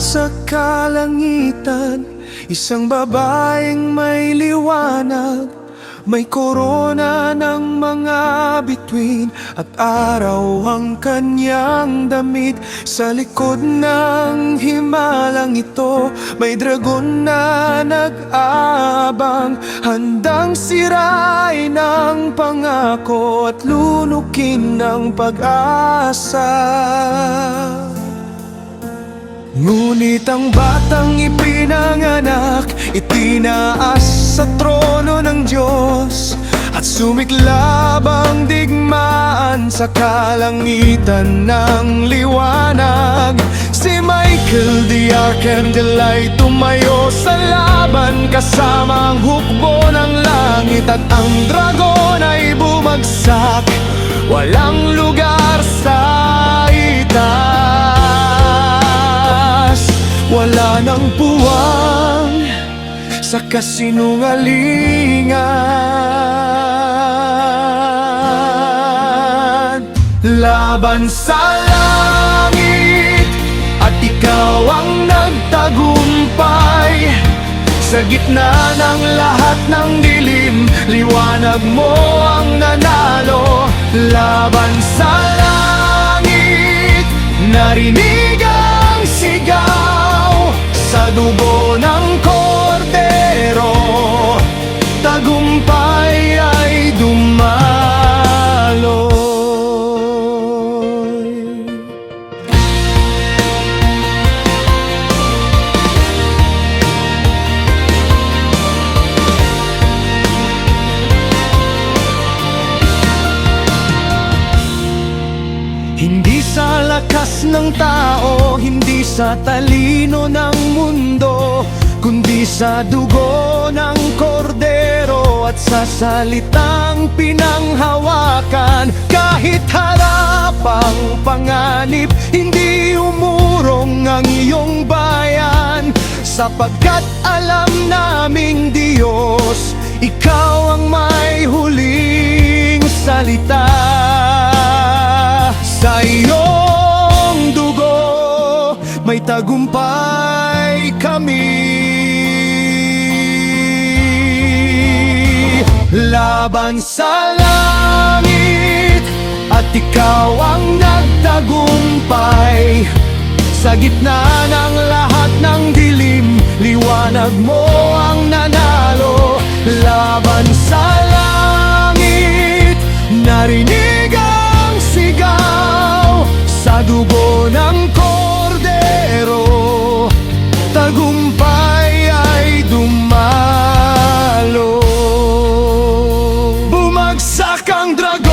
sa kalangitan, isang babaeng may liwanag, may korona ng mga bituin at araw ang kanyang damit. Sa likod ng himalang ito, may dragon na nag-aabang, handang sirain ang pangako at lunukin ng pag-asa. Ngunit ang batang ipinanganak, itinaas sa trono ng Diyos, at sumiklab ang digmaan sa kalangitan ng liwanag. Si Michael the Archangel ay tumayo sa laban, kasama ang hukbo ng langit, at ang dragon ay bumagsak, walang lugar sa itaas. Wala nang puwang sa kasinungalingan. Laban sa langit at ikaw ang nagtagumpay. Sa gitna ng lahat ng dilim, liwanag mo ang nanalo. Laban sa langit, narinig ang sigaw sa dugo ng kordero, tagumpay ay dumaloy. Hindi sa lakas ng tao, hindi sa talino ng mundo, kundi sa dugo ng kordero at sa salitang pinanghawakan. Kahit harap ang panganib, hindi umurong ang iyong bayan, sapagkat alam naming Diyos, ikaw ang may huling salita. Sa iyong dugo may tagumpay kami. Laban sa langit at ikaw ang nagtagumpay. Sa gitna ng lahat ng dilim, liwanag mo ang nanalo. Laban sa langit, narinig ang sigaw sa dugo ng kordero, tagumpay ay dumalo. Bumagsak ang dragon,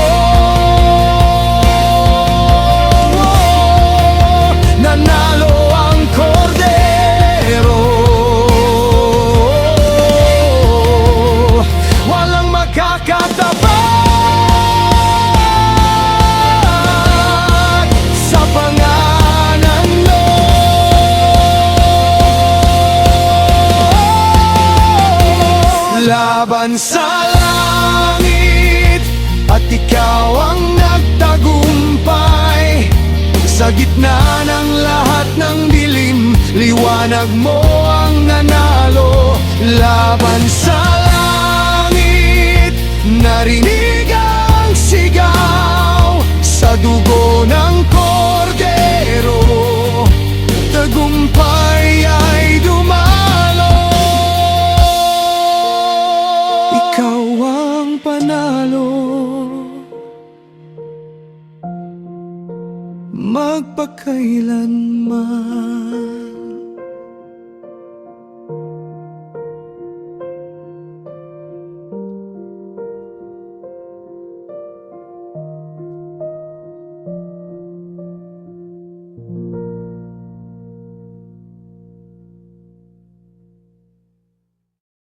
nanalo ang kordero. Walang makakatapat sa pangalan mo. Laban sa langit at ikaw ang nagtagumpay. Sa gitna ng lahat ng dilim, liwanag mo ang nanalo. Laban sa langit, narinig